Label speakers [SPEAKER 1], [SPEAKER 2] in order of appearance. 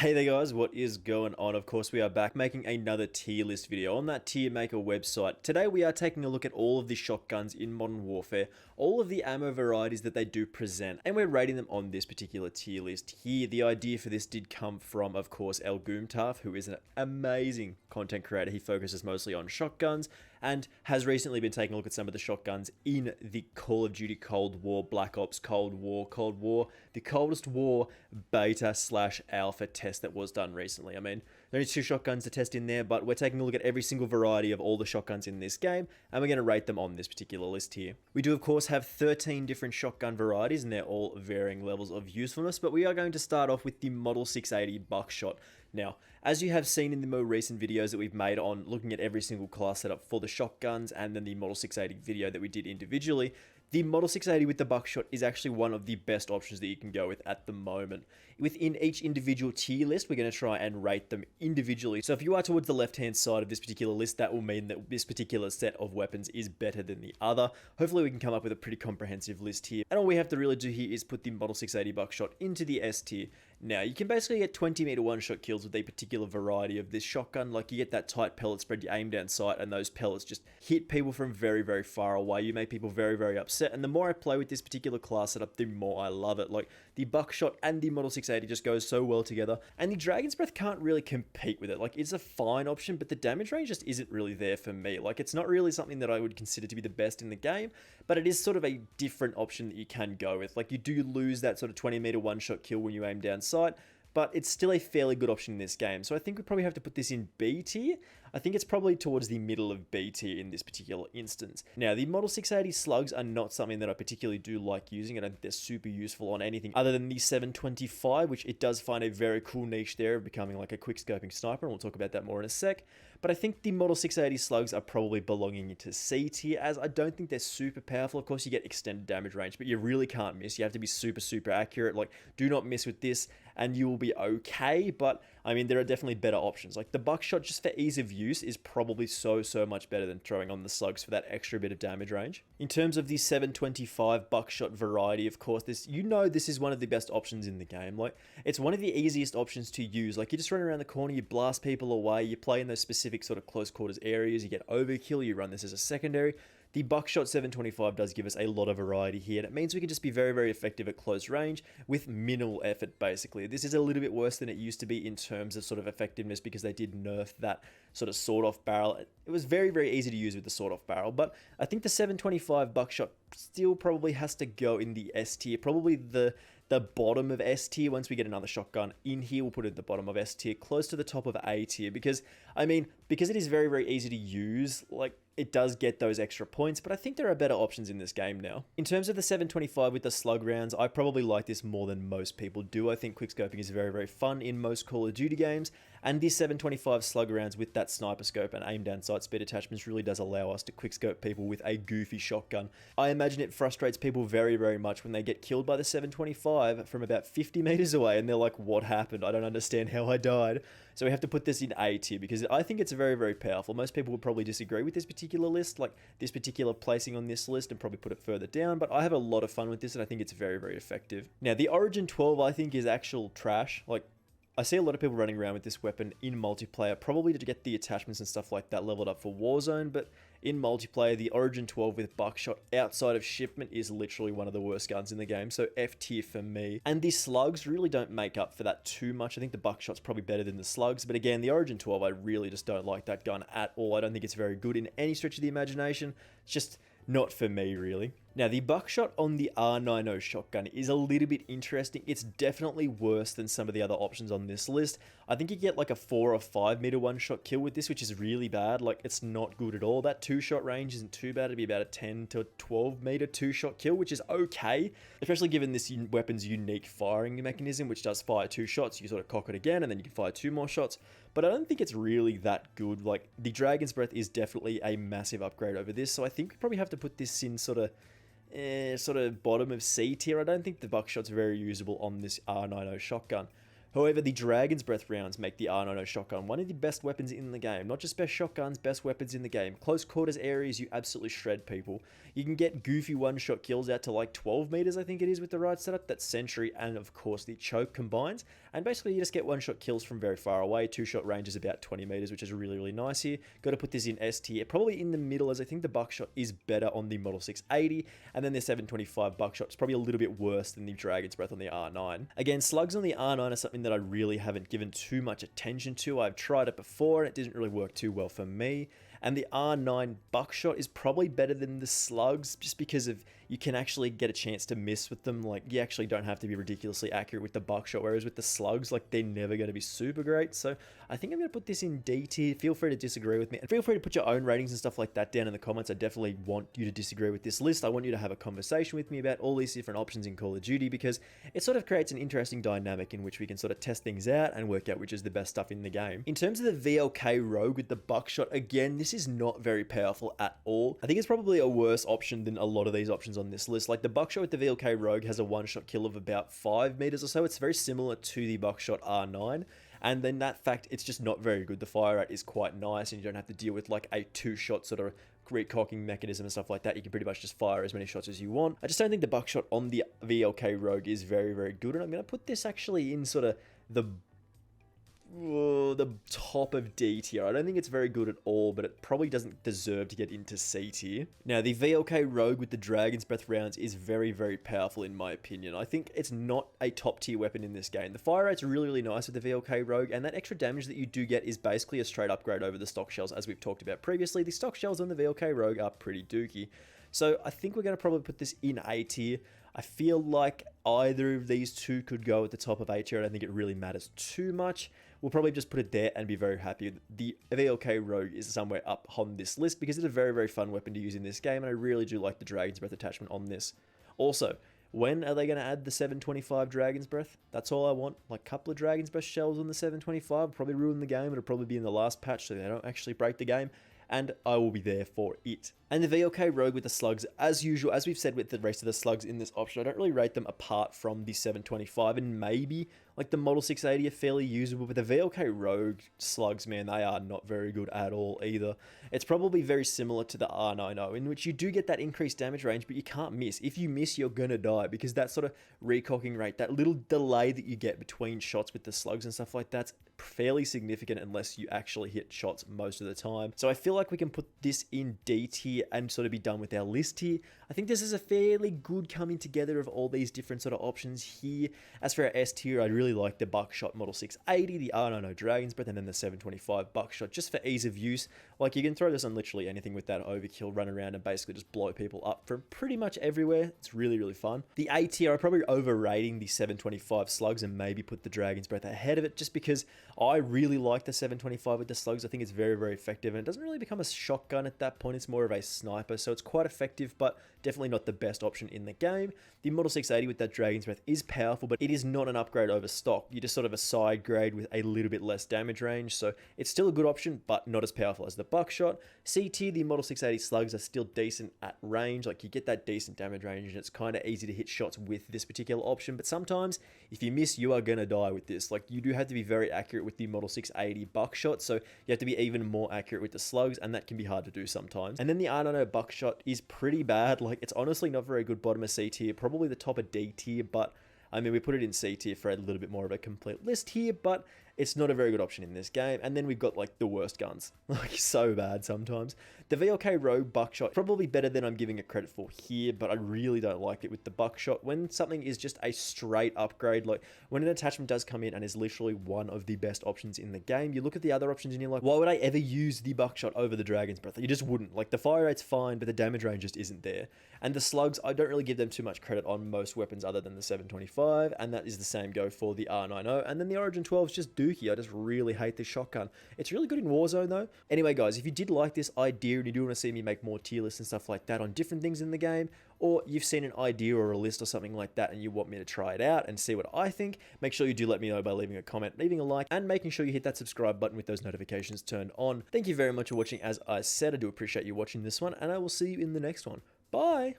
[SPEAKER 1] Hey there guys, what is going on? Of course we are back making another tier list video on that tier maker website. Today we are taking a look at all of the shotguns in Modern Warfare, all of the ammo varieties that they do present, and we're rating them on this particular tier list here. The idea for this did come from, of course, Elgoomtaf, who is an amazing content creator. He focuses mostly on shotguns and has recently been taking a look at some of the shotguns in the Call of Duty Cold War, Black Ops Cold War, the Coldest War beta/alpha test that was done recently. I mean, there are 2 shotguns to test in there, but we're taking a look at every single variety of all the shotguns in this game, and we're going to rate them on this particular list here. We do, of course, have 13 different shotgun varieties, and they're all varying levels of usefulness, but we are going to start off with the Model 680 Buckshot. Now, as you have seen in the more recent videos that we've made on looking at every single class setup for the shotguns, and then the Model 680 video that we did individually, the Model 680 with the Buckshot is actually one of the best options that you can go with at the moment. Within each individual tier list, we're going to try and rate them individually. So if you are towards the left-hand side of this particular list, that will mean that this particular set of weapons is better than the other. Hopefully we can come up with a pretty comprehensive list here. And all we have to really do here is put the Model 680 Buckshot into the S tier. Now, you can basically get 20-meter one-shot kills with a particular variety of this shotgun. Like, you get that tight pellet spread, you aim down sight, and those pellets just hit people from very, very far away. You make people very, very upset. And the more I play with this particular class setup, the more I love it. Like, the Buckshot and the Model 680 just goes so well together. And the Dragon's Breath can't really compete with it. Like, it's a fine option, but the damage range just isn't really there for me. Like, it's not really something that I would consider to be the best in the game, but it is sort of a different option that you can go with. Like, you do lose that sort of 20-meter one-shot kill when you aim down sight, but it's still a fairly good option in this game. So I think we probably have to put this in B tier. I think it's probably towards the middle of B tier in this particular instance. Now, the Model 680 Slugs are not something that I particularly do like using. I don't think they're super useful on anything other than the 725, which it does find a very cool niche there of becoming like a quick scoping sniper, and we'll talk about that more in a sec. But I think the Model 680 Slugs are probably belonging into C tier, as I don't think they're super powerful. Of course, you get extended damage range, but you really can't miss. You have to be super, super accurate. Like, do not miss with this, and you will be okay. But I mean, there are definitely better options. Like, the Buckshot, just for ease of use, is probably so much better than throwing on the Slugs for that extra bit of damage range. In terms of the 725 Buckshot variety, of course, this is one of the best options in the game. Like, it's one of the easiest options to use. Like, you just run around the corner, you blast people away, you play in those specific sort of close quarters areas, you get overkill, you run this as a secondary. The Buckshot 725 does give us a lot of variety here, and it means we can just be very, very effective at close range with minimal effort, basically. This is a little bit worse than it used to be in terms of sort of effectiveness, because they did nerf that sort of sawed-off barrel. It was very, very easy to use with the sawed-off barrel, but I think the 725 Buckshot still probably has to go in the S tier, probably the bottom of S tier. Once we get another shotgun in here, we'll put it at the bottom of S tier, close to the top of A tier, because, I mean, because it is very, very easy to use, like, it does get those extra points, but I think there are better options in this game now. In terms of the 725 with the slug rounds, I probably like this more than most people do. I think quickscoping is very, very fun in most Call of Duty games, and this 725 slug rounds with that sniper scope and aim down sight speed attachments really does allow us to quickscope people with a goofy shotgun. I imagine it frustrates people very, very much when they get killed by the 725 from about 50 meters away, and they're like, what happened? I don't understand how I died. So we have to put this in A tier, because I think it's very, very powerful. Most people would probably disagree with this particular list, like this particular placing on this list, and probably put it further down, but I have a lot of fun with this, and I think it's very, very effective. Now, the Origin 12 I think is actual trash. Like, I see a lot of people running around with this weapon in multiplayer, probably to get the attachments and stuff like that leveled up for Warzone, but in multiplayer, the Origin 12 with Buckshot outside of shipment is literally one of the worst guns in the game, so F tier for me. And the Slugs really don't make up for that too much. I think the Buckshot's probably better than the Slugs, but again, the Origin 12, I really just don't like that gun at all. I don't think it's very good in any stretch of the imagination. It's just not for me, really. Now, the Buckshot on the R90 shotgun is a little bit interesting. It's definitely worse than some of the other options on this list. I think you get like a 4 or 5 meter one-shot kill with this, which is really bad. Like, it's not good at all. That 2-shot range isn't too bad. It'd be about a 10 to 12 meter 2-shot kill, which is okay, especially given this weapon's unique firing mechanism, which does fire 2 shots. You sort of cock it again, and then you can fire 2 more shots. But I don't think it's really that good. Like, the Dragon's Breath is definitely a massive upgrade over this, so I think we probably have to put this in sort of bottom of C tier. I don't think the Buckshot's very usable on this R90 shotgun. However, the Dragon's Breath rounds make the R90 shotgun one of the best weapons in the game. Not just best shotguns, best weapons in the game. Close quarters areas, you absolutely shred people. You can get goofy one-shot kills out to like 12 meters, I think it is, with the right setup. That's Sentry and, of course, the Choke combines. And basically, you just get one-shot kills from very far away. Two-shot range is about 20 meters, which is really, really nice here. Got to put this in S tier, probably in the middle, as I think the Buckshot is better on the Model 680. And then the 725 Buckshot is probably a little bit worse than the Dragon's Breath on the R9. Again, Slugs on the R9 are something that I really haven't given too much attention to. I've tried it before and it didn't really work too well for me. And the R9 Buckshot is probably better than the Slugs just because of you can actually get a chance to miss with them. Like, you actually don't have to be ridiculously accurate with the Buckshot, whereas with the Slugs, like, they're never going to be super great. So I think I'm going to put this in D tier. Feel free to disagree with me. And feel free to put your own ratings and stuff like that down in the comments. I definitely want you to disagree with this list. I want you to have a conversation with me about all these different options in Call of Duty because it sort of creates an interesting dynamic in which we can sort of test things out and work out which is the best stuff in the game. In terms of the Vlk Rogue with the Buckshot, again, this is not very powerful at all. I think it's probably a worse option than a lot of these options on this list. Like the Buckshot with the Vlk Rogue has a one-shot kill of about 5 meters or so. It's very similar to the Buckshot R9. And then that fact, it's just not very good. The fire rate is quite nice and you don't have to deal with like a two-shot sort of recocking mechanism and stuff like that. You can pretty much just fire as many shots as you want. I just don't think the Buckshot on the Vlk Rogue is very, very good. And I'm going to put this actually in sort of the top of D tier. I don't think it's very good at all, but it probably doesn't deserve to get into C tier. Now, the Vlk Rogue with the Dragon's Breath rounds is very, very powerful in my opinion. I think it's not a top tier weapon in this game. The fire rate's really, really nice with the Vlk Rogue, and that extra damage that you do get is basically a straight upgrade over the stock shells, as we've talked about previously. The stock shells on the Vlk Rogue are pretty dookie. So I think we're going to probably put this in A tier. I feel like either of these two could go at the top of A tier. I don't think it really matters too much. We'll probably just put it there and be very happy. The Vlk Rogue is somewhere up on this list because it's a very, very fun weapon to use in this game, and I really do like the Dragon's Breath attachment on this. Also, when are they going to add the 725 Dragon's Breath? That's all I want. Like a couple of Dragon's Breath shells on the 725. Probably ruin the game. It'll probably be in the last patch so they don't actually break the game. And I will be there for it. And the Vlk Rogue with the Slugs, as usual, as we've said with the rest of the Slugs in this option, I don't really rate them apart from the 725, and maybe like the Model 680 are fairly usable, but the Vlk Rogue Slugs, man, they are not very good at all either. It's probably very similar to the R90, in which you do get that increased damage range, but you can't miss. If you miss, you're gonna die, because that sort of recocking rate, that little delay that you get between shots with the Slugs and stuff like that's fairly significant unless you actually hit shots most of the time. So I feel like we can put this in D tier and sort of be done with our list here. I think this is a fairly good coming together of all these different sort of options here. As for our S tier, I really like the Buckshot Model 680, the R90 Dragon's Breath, and then the 725 Buckshot, just for ease of use. Like, you can throw this on literally anything with that overkill, run around and basically just blow people up from pretty much everywhere. It's really, really fun. The A tier, I'm probably overrating the 725 Slugs and maybe put the Dragon's Breath ahead of it, just because I really like the 725 with the Slugs. I think it's very, very effective, and it doesn't really become a shotgun at that point. It's more of a sniper, so it's quite effective, but definitely not the best option in the game. The Model 680 with that Dragon's Breath is powerful, but it is not an upgrade over stock. You're just sort of a side grade with a little bit less damage range, so it's still a good option, but not as powerful as the Buckshot. C tier, the Model 680 Slugs are still decent at range. Like, you get that decent damage range, and it's kind of easy to hit shots with this particular option, but sometimes if you miss, you are going to die with this. Like, you do have to be very accurate with the Model 680 Buckshot, so you have to be even more accurate with the Slugs, and that can be hard to do sometimes. And then the R90 Buckshot is pretty bad. Like, it's honestly not very good. Bottom of C tier, probably the top of D tier, but I mean, we put it in C tier for a little bit more of a complete list here, but it's not a very good option in this game. And then we've got like the worst guns, like so bad sometimes. The Vlk Rogue Buckshot, probably better than I'm giving it credit for here, but I really don't like it with the Buckshot. When something is just a straight upgrade, like when an attachment does come in and is literally one of the best options in the game, you look at the other options and you're like, why would I ever use the Buckshot over the Dragon's Breath? You just wouldn't. Like, the fire rate's fine, but the damage range just isn't there. And the Slugs, I don't really give them too much credit on most weapons other than the 725, and that is the same go for the R90. And then the Origin 12 is just dookie. I just really hate this shotgun. It's really good in Warzone though. Anyway guys, if you did like this idea and you do want to see me make more tier lists and stuff like that on different things in the game, or you've seen an idea or a list or something like that and you want me to try it out and see what I think, make sure you do let me know by leaving a comment, leaving a like, and making sure you hit that subscribe button with those notifications turned on. Thank you very much for watching. As I said, I do appreciate you watching this one, and I will see you in the next one. Bye!